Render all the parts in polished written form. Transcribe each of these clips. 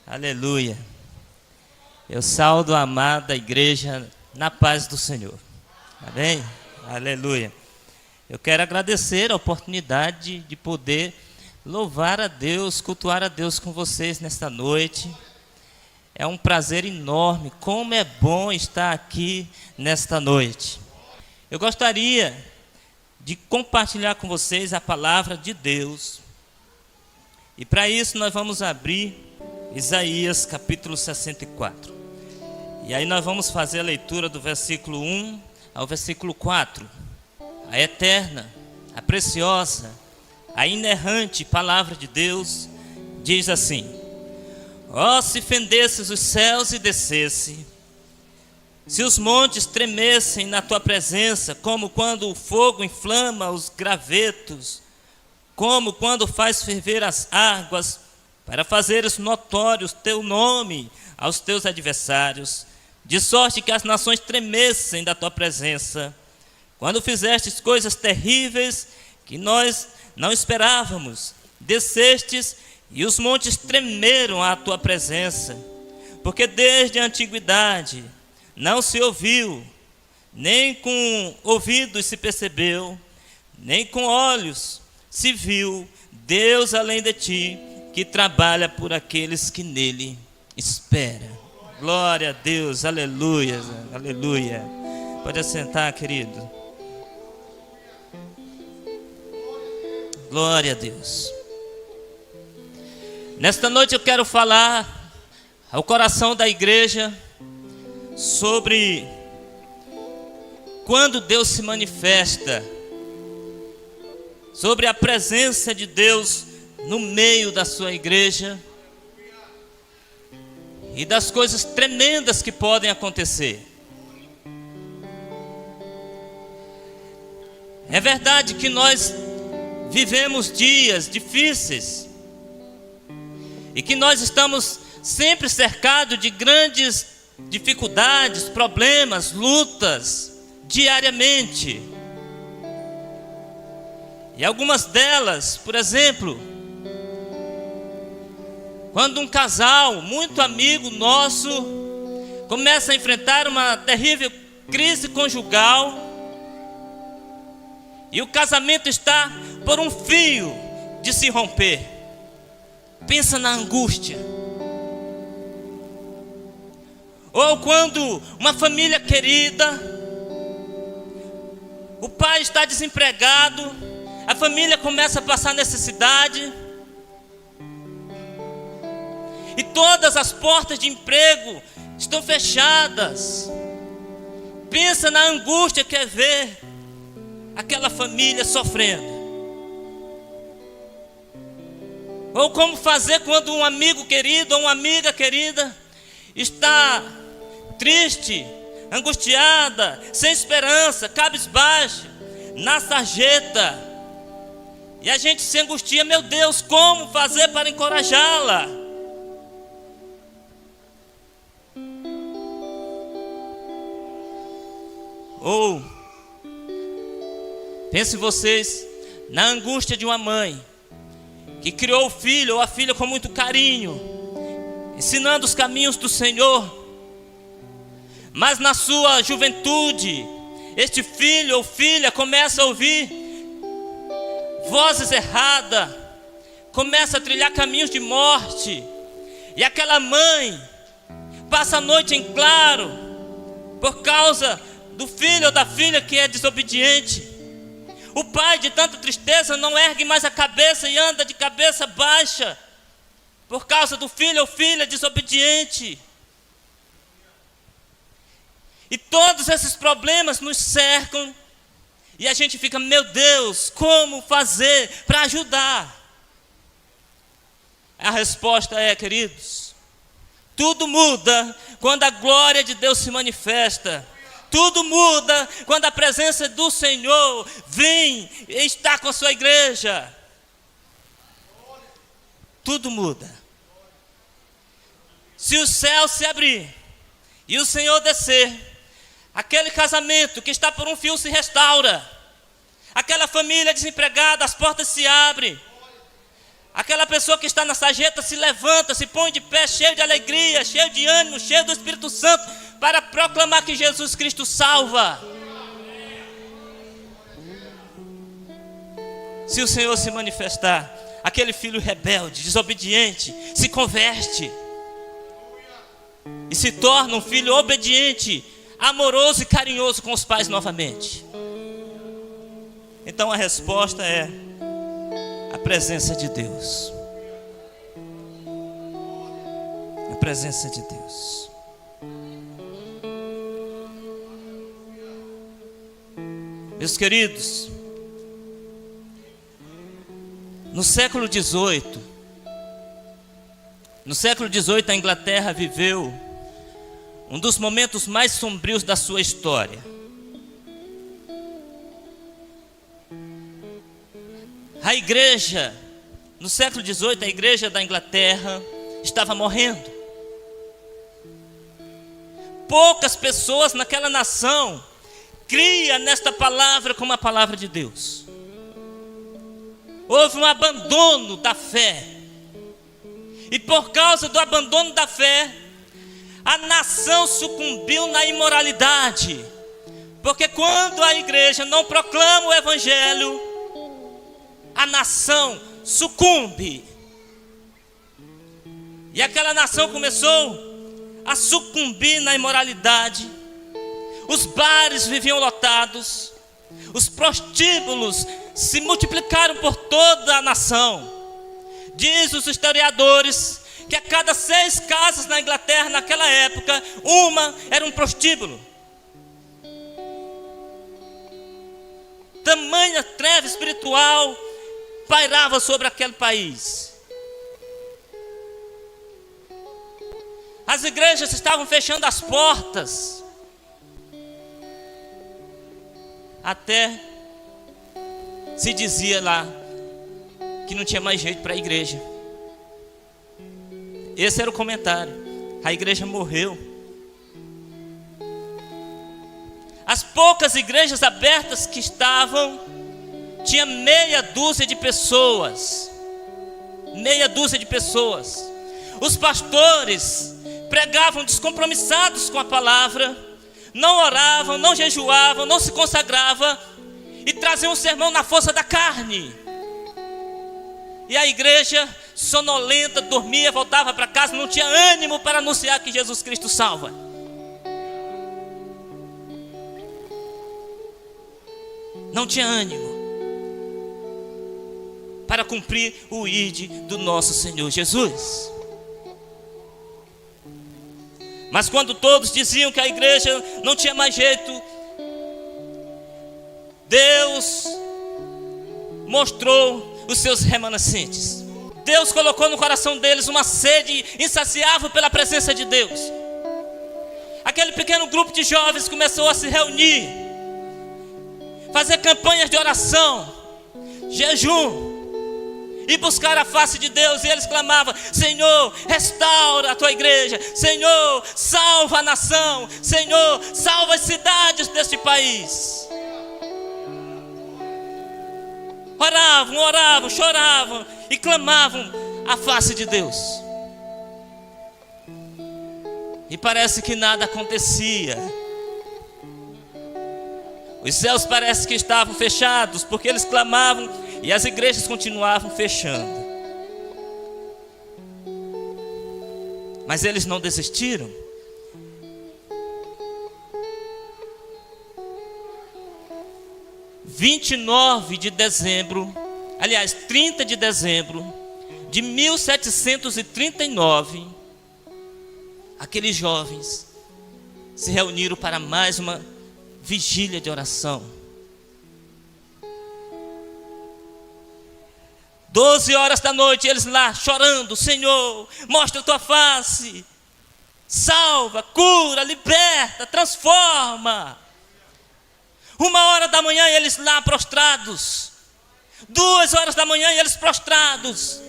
Aleluia. Eu saúdo a amada igreja na paz do Senhor. Amém? Aleluia. Eu quero agradecer a oportunidade de poder louvar a Deus, cultuar a Deus com vocês nesta noite. É um prazer enorme. Como é bom estar aqui nesta noite. Eu gostaria de compartilhar com vocês a palavra de Deus. E para isso nós vamos abrir Isaías capítulo 64. E aí nós vamos fazer a leitura do versículo 1 ao versículo 4. A eterna, a preciosa, a inerrante palavra de Deus diz assim: ó, se fendesses os céus e descesse, se os montes tremessem na tua presença, como quando o fogo inflama os gravetos, como quando faz ferver as águas, para fazeres notórios teu nome aos teus adversários, de sorte que as nações tremessem da tua presença, quando fizestes coisas terríveis que nós não esperávamos, descestes e os montes tremeram à tua presença, porque desde a antiguidade não se ouviu, nem com ouvidos se percebeu, nem com olhos se viu Deus além de ti, que trabalha por aqueles que nele esperam. Glória a Deus, aleluia, aleluia. Pode assentar, querido. Glória a Deus. Nesta noite eu quero falar ao coração da igreja sobre quando Deus se manifesta, sobre a presença de Deus no meio da sua igreja e das coisas tremendas que podem acontecer. É verdade que nós vivemos dias difíceis e que nós estamos sempre cercados de grandes dificuldades, problemas, lutas, diariamente. E algumas delas, por exemplo, quando um casal muito amigo nosso começa a enfrentar uma terrível crise conjugal e o casamento está por um fio de se romper. Pensa na angústia. Ou quando uma família querida, o pai está desempregado, a família começa a passar necessidade, e todas as portas de emprego estão fechadas. Pensa na angústia que é ver aquela família sofrendo. Ou como fazer quando um amigo querido ou uma amiga querida está triste, angustiada, sem esperança, cabisbaixa, na sarjeta. E a gente se angustia, meu Deus, como fazer para encorajá-la? Ou pense vocês na angústia de uma mãe que criou o filho ou a filha com muito carinho, ensinando os caminhos do Senhor, mas na sua juventude este filho ou filha começa a ouvir vozes erradas, começa a trilhar caminhos de morte, e aquela mãe passa a noite em claro por causa do filho ou da filha que é desobediente. O pai, de tanta tristeza, não ergue mais a cabeça e anda de cabeça baixa por causa do filho ou filha desobediente. E todos esses problemas nos cercam e a gente fica, meu Deus, como fazer para ajudar? A resposta é, queridos, tudo muda quando a glória de Deus se manifesta. Tudo muda quando a presença do Senhor vem e está com a sua igreja. Tudo muda. Se o céu se abrir e o Senhor descer, aquele casamento que está por um fio se restaura. Aquela família desempregada, as portas se abrem. Aquela pessoa que está na sarjeta se levanta, se põe de pé, cheio de alegria, cheio de ânimo, cheio do Espírito Santo, para proclamar que Jesus Cristo salva. Se o Senhor se manifestar, aquele filho rebelde, desobediente, se converte e se torna um filho obediente, amoroso e carinhoso com os pais novamente. Então a resposta é a presença de Deus. A presença de Deus. Meus queridos, no século XVIII, a Inglaterra viveu um dos momentos mais sombrios da sua história. A igreja, no século XVIII, a igreja da Inglaterra estava morrendo. Poucas pessoas naquela nação criam nesta palavra como a palavra de Deus. Houve um abandono da fé. E por causa do abandono da fé, a nação sucumbiu na imoralidade. Porque quando a igreja não proclama o evangelho, a nação sucumbe. E aquela nação começou a sucumbir na imoralidade. Os bares viviam lotados. Os prostíbulos se multiplicaram por toda a nação. Diz os historiadores que a cada 6 casas na Inglaterra naquela época, uma era um prostíbulo. Tamanha treva espiritual pairava sobre aquele país. As igrejas estavam fechando as portas. Até se dizia lá que não tinha mais jeito para a igreja. Esse era o comentário. A igreja morreu. As poucas igrejas abertas que estavam, tinha meia dúzia de pessoas. Meia dúzia de pessoas. Os pastores pregavam descompromissados com a palavra, não oravam, não jejuavam, não se consagravam e traziam um sermão na força da carne. E a igreja sonolenta dormia, voltava para casa, não tinha ânimo para anunciar que Jesus Cristo salva. Não tinha ânimo para cumprir o ide do nosso Senhor Jesus. Mas quando todos diziam que a igreja não tinha mais jeito, Deus mostrou os seus remanescentes. Deus colocou no coração deles uma sede insaciável pela presença de Deus. Aquele pequeno grupo de jovens começou a se reunir, fazer campanhas de oração, jejum, e buscar a face de Deus. E eles clamavam: Senhor, restaura a tua igreja. Senhor, salva a nação. Senhor, salva as cidades deste país. Oravam, choravam e clamavam a face de Deus. E parece que nada acontecia. Os céus parece que estavam fechados, porque eles clamavam e as igrejas continuavam fechando. Mas eles não desistiram. Aliás, 30 de dezembro de 1739, aqueles jovens se reuniram para mais uma vigília de oração. 12 horas da noite, eles lá chorando: Senhor, mostra a tua face, salva, cura, liberta, transforma. 1h da manhã, eles lá prostrados. 2h da manhã, eles prostrados.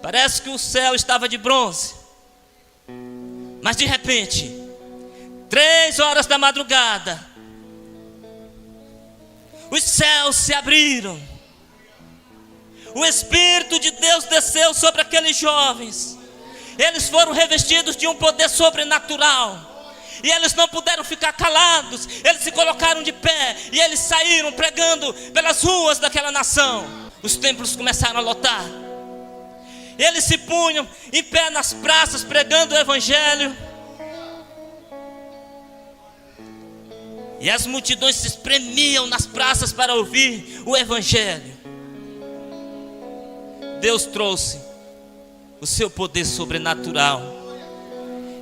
Parece que o céu estava de bronze. Mas de repente, 3h da madrugada, os céus se abriram. o Espírito de Deus desceu sobre aqueles jovens. Eles foram revestidos de um poder sobrenatural. E eles não puderam ficar calados. Eles se colocaram de pé e eles saíram pregando pelas ruas daquela nação. Os templos começaram a lotar. Eles se punham em pé nas praças pregando o Evangelho. E as multidões se espremiam nas praças para ouvir o Evangelho. Deus trouxe o seu poder sobrenatural.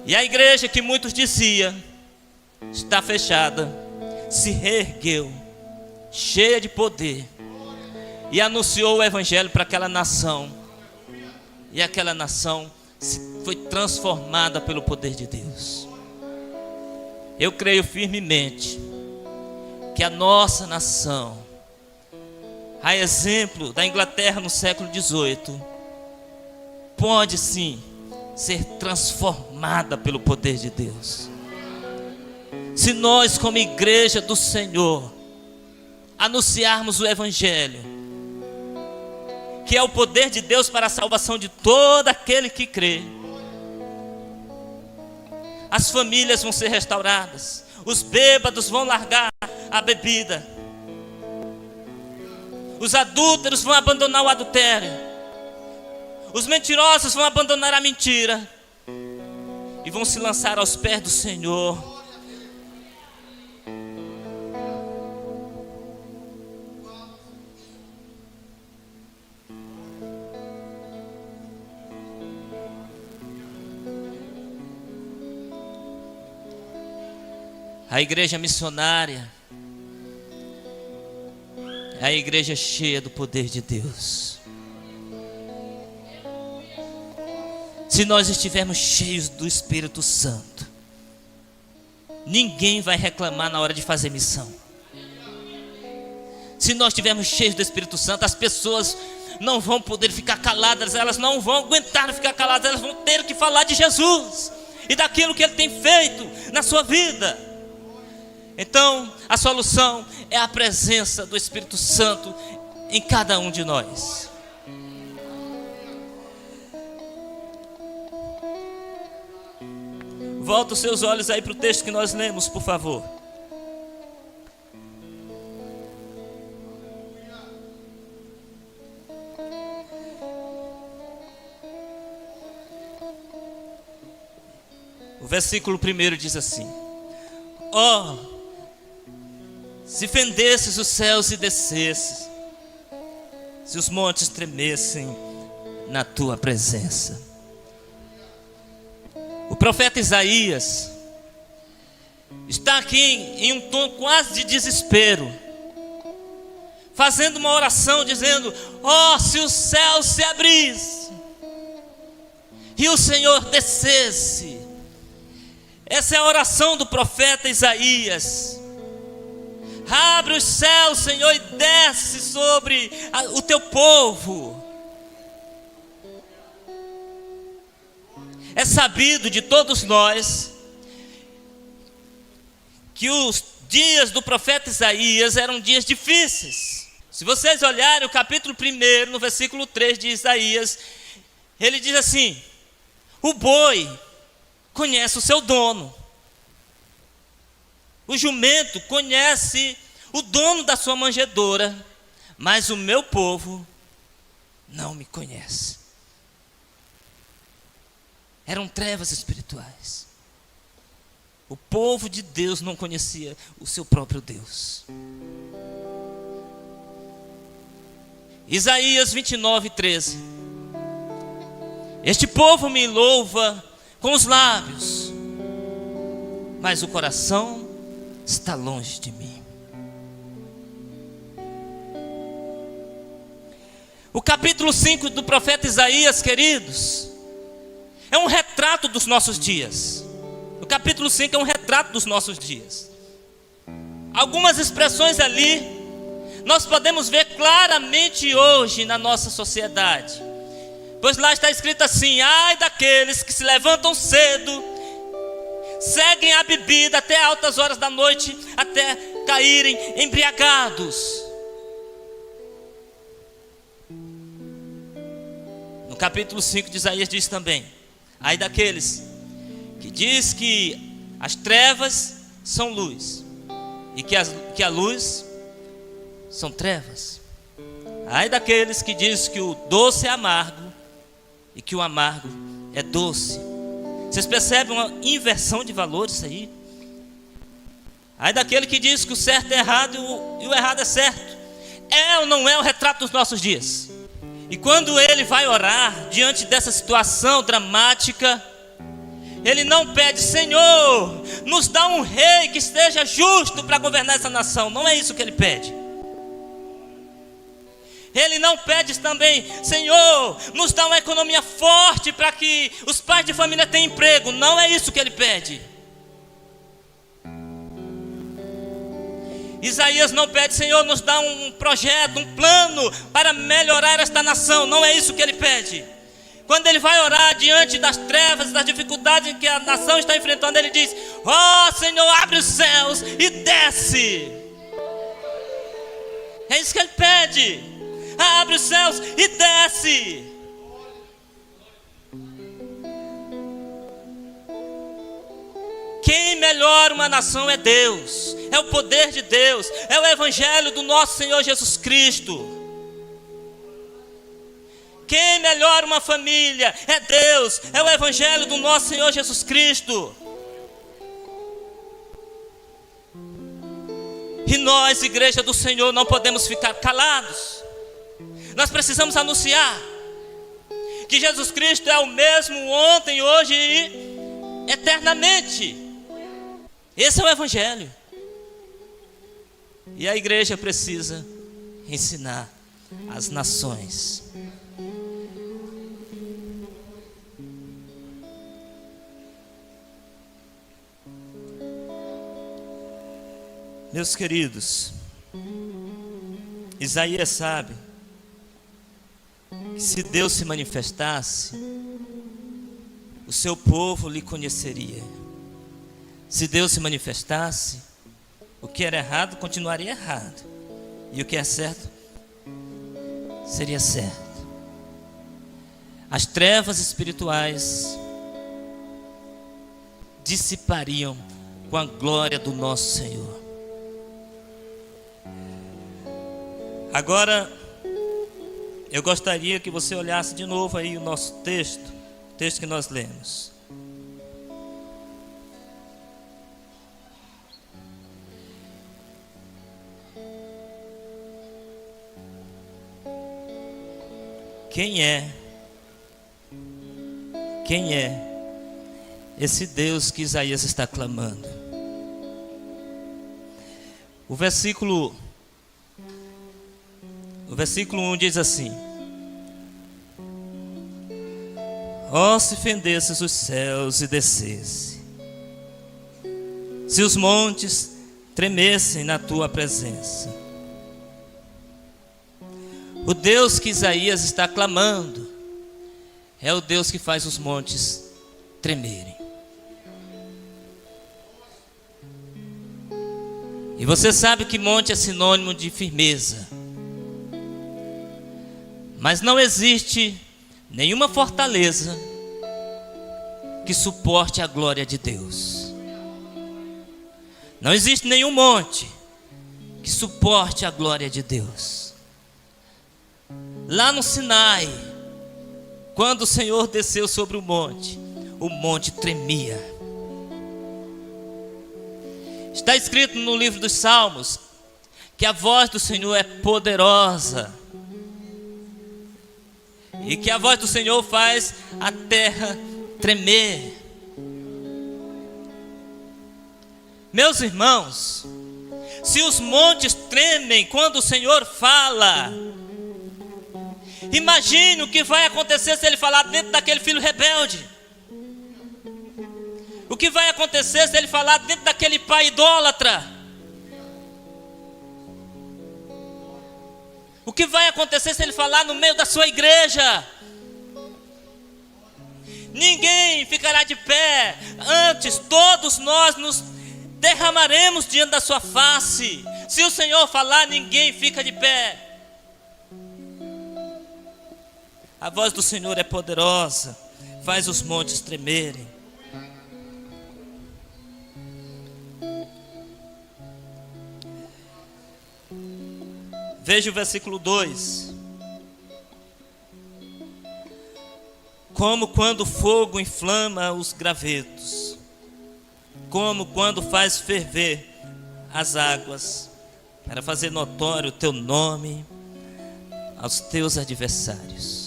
E a igreja que muitos diziam está fechada, se reergueu, cheia de poder, e anunciou o Evangelho para aquela nação. E aquela nação foi transformada pelo poder de Deus. Eu creio firmemente que a nossa nação, a exemplo da Inglaterra no século XVIII, pode sim ser transformada pelo poder de Deus. Se nós, como igreja do Senhor, anunciarmos o Evangelho, que é o poder de Deus para a salvação de todo aquele que crê, as famílias vão ser restauradas, os bêbados vão largar a bebida, os adúlteros vão abandonar o adultério, os mentirosos vão abandonar a mentira e vão se lançar aos pés do Senhor. A igreja missionária é a igreja cheia do poder de Deus. Se nós estivermos cheios do Espírito Santo, ninguém vai reclamar na hora de fazer missão. Se nós estivermos cheios do Espírito Santo, as pessoas não vão poder ficar caladas, elas não vão aguentar ficar caladas, elas vão ter que falar de Jesus e daquilo que Ele tem feito na sua vida. Então, a solução é a presença do Espírito Santo em cada um de nós. Volta os seus olhos aí para o texto que nós lemos, por favor. O versículo 1 diz assim: se fendesses os céus e descesses, se os montes tremessem na tua presença. O profeta Isaías está aqui em um tom quase de desespero, fazendo uma oração dizendo: se os céus se abrissem e o Senhor descesse. Essa é a oração do profeta Isaías. Abre os céus, Senhor, e desce sobre o teu povo. É sabido de todos nós que os dias do profeta Isaías eram dias difíceis. Se vocês olharem o capítulo 1, no versículo 3 de Isaías, ele diz assim: o boi conhece o seu dono, o jumento conhece o dono da sua manjedoura, mas o meu povo não me conhece. Eram trevas espirituais. O povo de Deus não conhecia o seu próprio Deus. Isaías 29:13. Este povo me louva com os lábios, mas o coração está longe de mim. O capítulo 5 do profeta Isaías, queridos, é um retrato dos nossos dias. O capítulo 5 é um retrato dos nossos dias. Algumas expressões ali nós podemos ver claramente hoje na nossa sociedade. Pois lá está escrito assim: ai daqueles que se levantam cedo, seguem a bebida até altas horas da noite, até caírem embriagados. No capítulo 5 de Isaías diz também: ai daqueles que diz que as trevas são luz e que a luz são trevas. Ai daqueles que diz que o doce é amargo e que o amargo é doce. Vocês percebem uma inversão de valores aí? Ai daquele que diz que o certo é errado e o errado é certo. É ou não é o retrato dos nossos dias? E quando ele vai orar diante dessa situação dramática, ele não pede: Senhor, nos dá um rei que esteja justo para governar essa nação. Não é isso que ele pede. Ele não pede também: Senhor, nos dá uma economia forte para que os pais de família tenham emprego. Não é isso que ele pede. Isaías não pede: Senhor, nos dá um projeto, um plano para melhorar esta nação. Não é isso que ele pede. Quando ele vai orar diante das trevas, das dificuldades que a nação está enfrentando, ele diz: ó Senhor, abre os céus e desce. É isso que ele pede: abre os céus e desce. Quem melhora uma nação é Deus, é o poder de Deus, é o evangelho do nosso Senhor Jesus Cristo. Quem melhora uma família é Deus, é o evangelho do nosso Senhor Jesus Cristo. E nós, igreja do Senhor, não podemos ficar calados. Nós precisamos anunciar que Jesus Cristo é o mesmo ontem, hoje e eternamente. Esse é o evangelho. E a igreja precisa ensinar as nações. Meus queridos, Isaías sabe que se Deus se manifestasse, o seu povo lhe conheceria. Se Deus se manifestasse, o que era errado continuaria errado, e o que é certo seria certo. As trevas espirituais dissipariam com a glória do nosso Senhor. Agora, eu gostaria que você olhasse de novo aí o nosso texto, o texto que nós lemos. Quem é esse Deus que Isaías está clamando? O versículo 1 diz assim: ó, se fendesses os céus e descesse, se os montes tremessem na tua presença. O Deus que Isaías está clamando é o Deus que faz os montes tremerem. E você sabe que monte é sinônimo de firmeza. Mas não existe nenhuma fortaleza que suporte a glória de Deus. Não existe nenhum monte que suporte a glória de Deus. Lá no Sinai, quando o Senhor desceu sobre o monte tremia. Está escrito no livro dos Salmos que a voz do Senhor é poderosa e que a voz do Senhor faz a terra tremer. Meus irmãos, se os montes tremem quando o Senhor fala, imagine o que vai acontecer se ele falar dentro daquele filho rebelde. O que vai acontecer se ele falar dentro daquele pai idólatra? O que vai acontecer se ele falar no meio da sua igreja? Ninguém ficará de pé. Antes, todos nós nos derramaremos diante da sua face. Se o Senhor falar, ninguém fica de pé. A voz do Senhor é poderosa, faz os montes tremerem. Veja o versículo 2. Como quando o fogo inflama os gravetos, como quando faz ferver as águas, para fazer notório o teu nome aos teus adversários.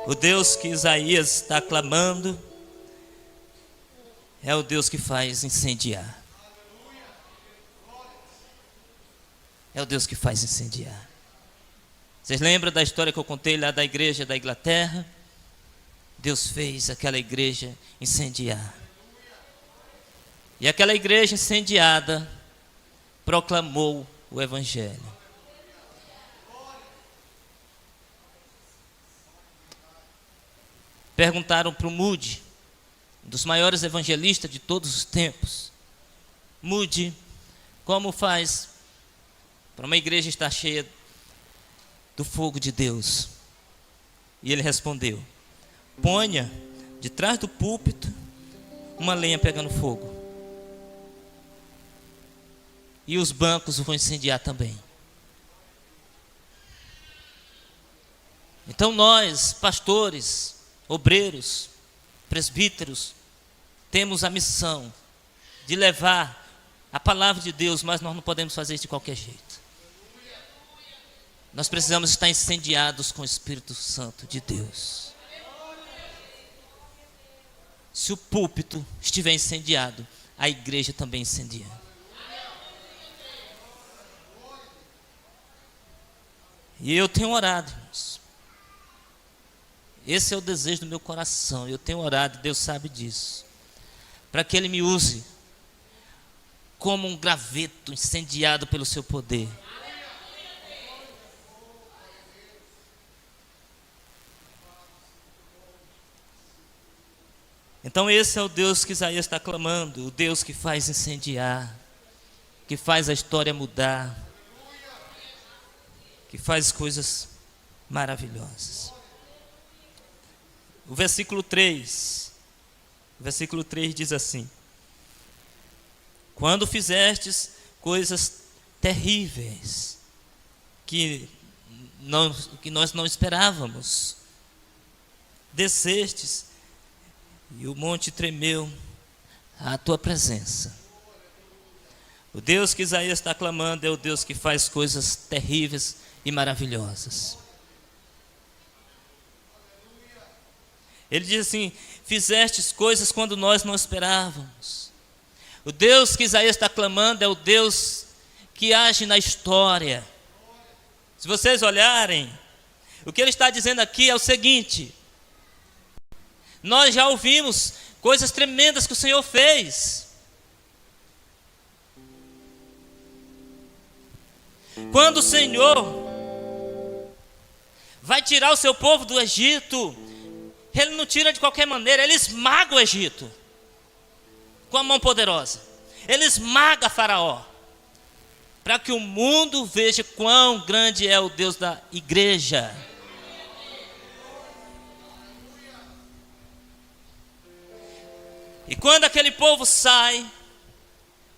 O Deus que Isaías está clamando é o Deus que faz incendiar. É o Deus que faz incendiar. Vocês lembram da história que eu contei lá da igreja da Inglaterra? Deus fez aquela igreja incendiar. E aquela igreja incendiada proclamou o Evangelho. Perguntaram para o Moody, um dos maiores evangelistas de todos os tempos: Moody, como faz para uma igreja estar cheia do fogo de Deus? E ele respondeu: ponha de trás do púlpito uma lenha pegando fogo, e os bancos vão incendiar também. Então nós, pastores, obreiros, presbíteros, temos a missão de levar a palavra de Deus, mas nós não podemos fazer isso de qualquer jeito. Nós precisamos estar incendiados com o Espírito Santo de Deus. Se o púlpito estiver incendiado, a igreja também incendia. E eu tenho orado, irmãos. Esse é o desejo do meu coração. Eu tenho orado, Deus sabe disso, para que Ele me use como um graveto incendiado pelo seu poder. Então esse é o Deus que Isaías está clamando, o Deus que faz incendiar, que faz a história mudar, que faz coisas maravilhosas. O versículo 3 diz assim: quando fizestes coisas terríveis que nós não esperávamos, descestes e o monte tremeu à tua presença. O Deus que Isaías está clamando é o Deus que faz coisas terríveis e maravilhosas. Ele diz assim: fizestes coisas quando nós não esperávamos. O Deus que Isaías está clamando é o Deus que age na história. Se vocês olharem, o que ele está dizendo aqui é o seguinte: nós já ouvimos coisas tremendas que o Senhor fez. Quando o Senhor vai tirar o seu povo do Egito, Ele não tira de qualquer maneira, Ele esmaga o Egito com a mão poderosa. Ele esmaga Faraó, para que o mundo veja quão grande é o Deus da igreja. E quando aquele povo sai,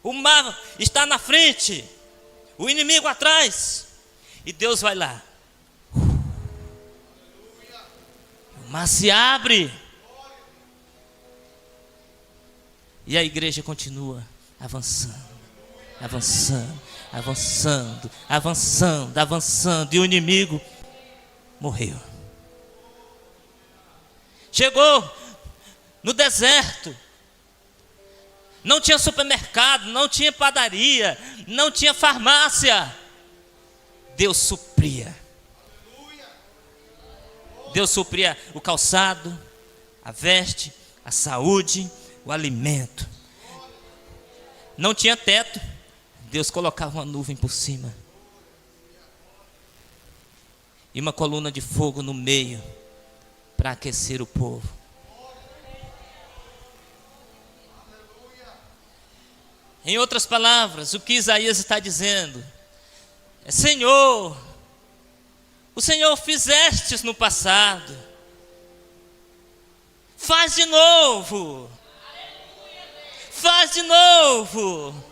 o mar está na frente, o inimigo atrás, e Deus vai lá. O mar se abre, e a igreja continua avançando, avançando, avançando, avançando, avançando, e o inimigo morreu. Chegou no deserto, não tinha supermercado, não tinha padaria, não tinha farmácia. Deus supria. Deus supria o calçado, a veste, a saúde, o alimento. Não tinha teto, Deus colocava uma nuvem por cima e uma coluna de fogo no meio para aquecer o povo. Em outras palavras, o que Isaías está dizendo é: Senhor, O Senhor fizestes no passado. Faz de novo. Faz de novo.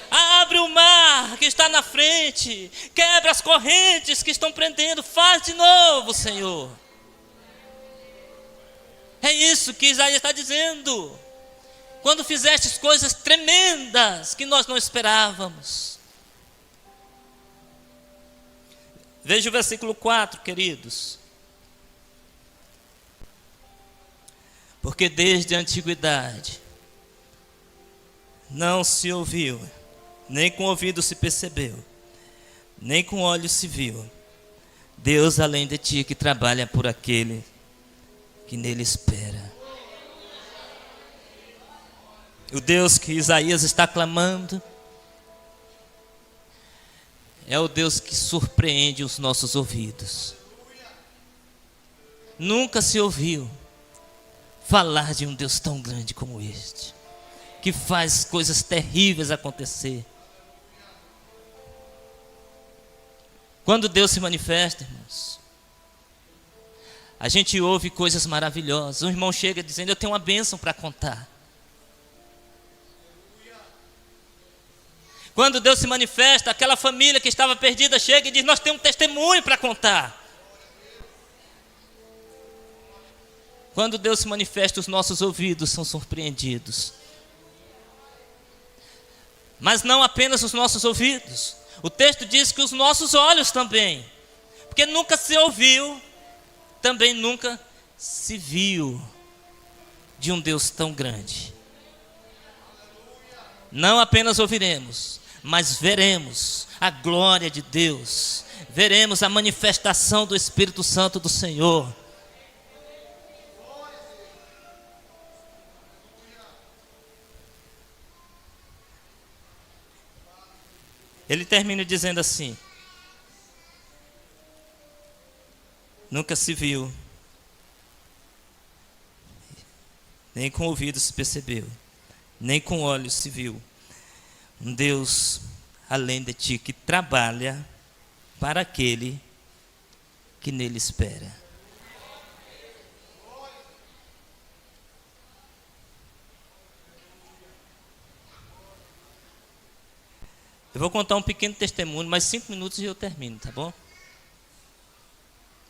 Abre o mar que está na frente. Quebra as correntes que estão prendendo. Faz de novo, Senhor. É isso que Isaías está dizendo. Quando fizestes coisas tremendas que nós não esperávamos. Veja o versículo 4, queridos. Porque desde a antiguidade não se ouviu, nem com o ouvido se percebeu, nem com o olho se viu, Deus além de ti que trabalha por aquele que nele espera. O Deus que Isaías está clamando é o Deus que surpreende os nossos ouvidos. Nunca se ouviu falar de um Deus tão grande como este, que faz coisas terríveis acontecer. Quando Deus se manifesta, irmãos, a gente ouve coisas maravilhosas. Um irmão chega dizendo: eu tenho uma bênção para contar. Quando Deus se manifesta, aquela família que estava perdida chega e diz: nós temos um testemunho para contar. Quando Deus se manifesta, os nossos ouvidos são surpreendidos. Mas não apenas os nossos ouvidos. O texto diz que os nossos olhos também. Porque nunca se ouviu, também nunca se viu de um Deus tão grande. Não apenas ouviremos, mas veremos a glória de Deus. Veremos a manifestação do Espírito Santo do Senhor. Ele termina dizendo assim: nunca se viu, nem com o ouvido se percebeu, nem com olhos se viu, um Deus além de ti que trabalha para aquele que nele espera. Eu vou contar um pequeno testemunho, mais 5 minutos e eu termino, tá bom?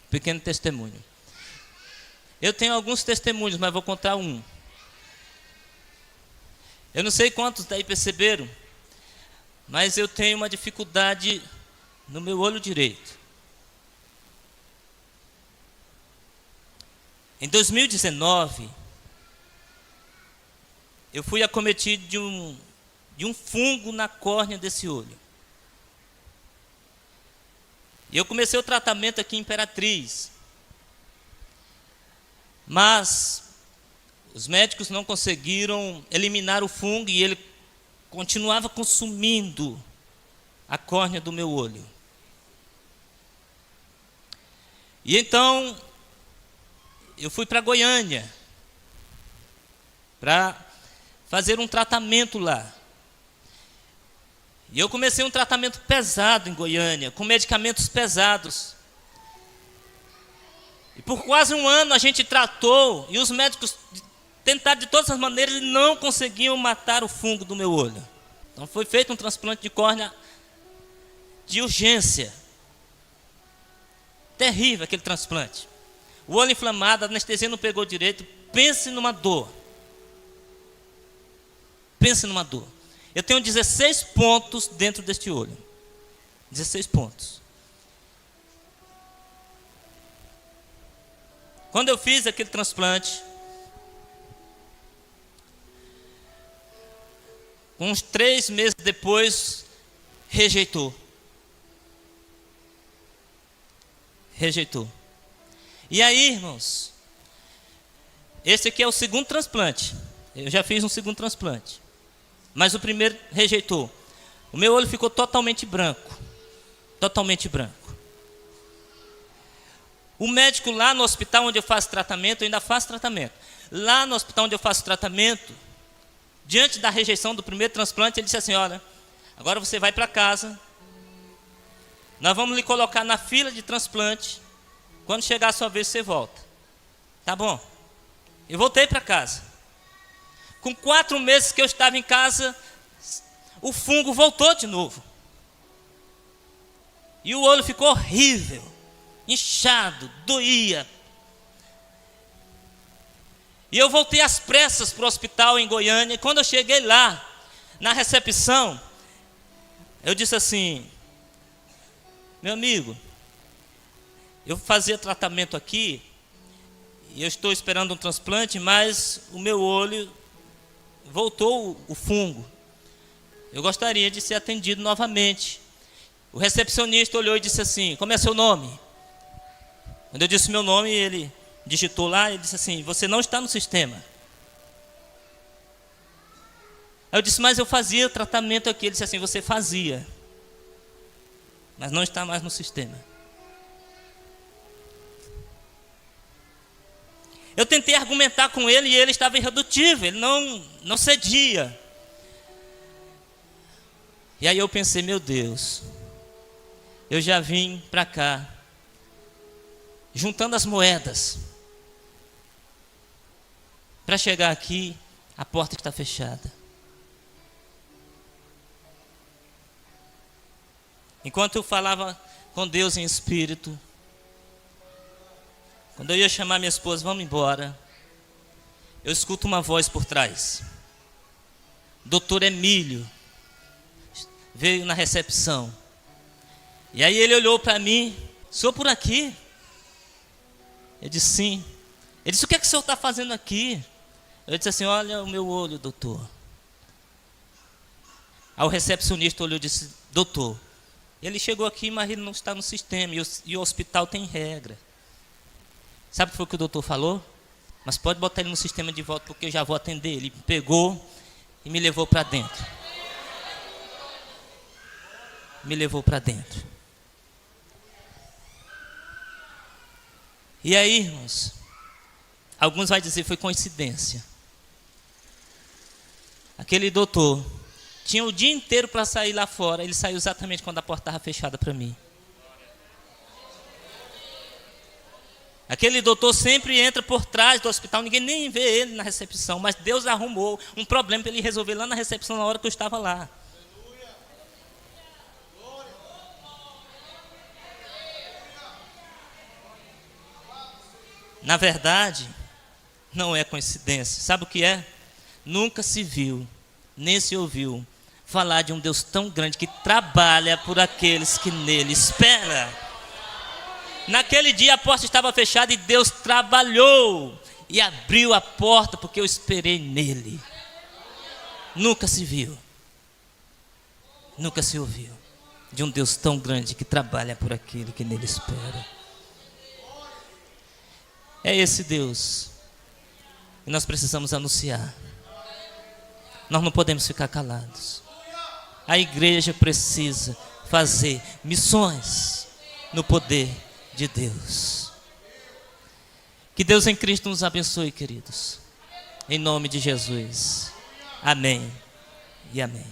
Pequeno testemunho. Eu tenho alguns testemunhos, mas vou contar um. Eu não sei quantos daí perceberam, mas eu tenho uma dificuldade no meu olho direito. Em 2019, eu fui acometido de um fungo na córnea desse olho. E eu comecei o tratamento aqui em Imperatriz. Mas os médicos não conseguiram eliminar o fungo e ele continuava consumindo a córnea do meu olho. E então eu fui para Goiânia para fazer um tratamento lá. E eu comecei um tratamento pesado em Goiânia, com medicamentos pesados. E por quase um ano a gente tratou, e os médicos tentaram de todas as maneiras e não conseguiam matar o fungo do meu olho. Então foi feito um transplante de córnea de urgência. Terrível aquele transplante. O olho inflamado, a anestesia não pegou direito. Pense numa dor. Pense numa dor. Eu tenho 16 pontos dentro deste olho. 16 pontos. Quando eu fiz aquele transplante, uns 3 meses depois, rejeitou. Rejeitou. E aí, irmãos, esse aqui é o segundo transplante. Eu já fiz um segundo transplante. Mas o primeiro rejeitou. O meu olho ficou totalmente branco. Totalmente branco. O médico lá no hospital onde eu faço tratamento, eu ainda faço tratamento. Lá no hospital onde eu faço tratamento, diante da rejeição do primeiro transplante, ele disse assim: olha, agora você vai para casa Nós vamos lhe colocar na fila de transplante. Quando chegar a sua vez, você volta. Tá bom. Eu voltei para casa. Com 4 meses que eu estava em casa, o fungo voltou de novo. E o olho ficou horrível, inchado, doía. E eu voltei às pressas para o hospital em Goiânia. E quando eu cheguei lá, na recepção, eu disse assim: meu amigo, eu fazia tratamento aqui, e eu estou esperando um transplante, mas o meu olho voltou o fungo. Eu gostaria de ser atendido novamente. O recepcionista olhou e disse assim: como é seu nome? Quando eu disse meu nome, ele digitou lá e disse assim: você não está no sistema. Aí eu disse: mas eu fazia tratamento aqui. Ele disse assim: você fazia, mas não está mais no sistema. Eu tentei argumentar com ele e ele estava irredutível, ele não cedia. E aí eu pensei: meu Deus, eu já vim para cá, juntando as moedas, para chegar aqui, a porta está fechada. Enquanto eu falava com Deus em espírito, quando eu ia chamar minha esposa: vamos embora, eu escuto uma voz por trás. Doutor Emílio veio na recepção. E aí ele olhou para mim: senhor por aqui? Eu disse: sim. Ele disse: o que é que o senhor está fazendo aqui? Eu disse assim: olha o meu olho, doutor. Aí o recepcionista olhou e disse: doutor, ele chegou aqui, mas ele não está no sistema, e o hospital tem regra. Sabe o que foi que o doutor falou? Mas pode botar ele no sistema de volta, porque eu já vou atender. Ele pegou e me levou para dentro. Me levou para dentro. E aí, irmãos, alguns vão dizer: foi coincidência. Aquele doutor tinha o dia inteiro para sair lá fora. Ele saiu exatamente quando a porta estava fechada para mim. Aquele doutor sempre entra por trás do hospital, ninguém nem vê ele na recepção, mas Deus arrumou um problema para ele resolver lá na recepção na hora que eu estava lá. Na verdade, não é coincidência. Sabe o que é? Nunca se viu, nem se ouviu falar de um Deus tão grande que trabalha por aqueles que nele esperam. Naquele dia a porta estava fechada e Deus trabalhou e abriu a porta, porque eu esperei nele. Nunca se viu, nunca se ouviu de um Deus tão grande que trabalha por aquele que nele espera. É esse Deus que nós precisamos anunciar. Nós não podemos ficar calados. A igreja precisa fazer missões no poder de Deus. Que Deus em Cristo nos abençoe, queridos. Em nome de Jesus. Amém e amém.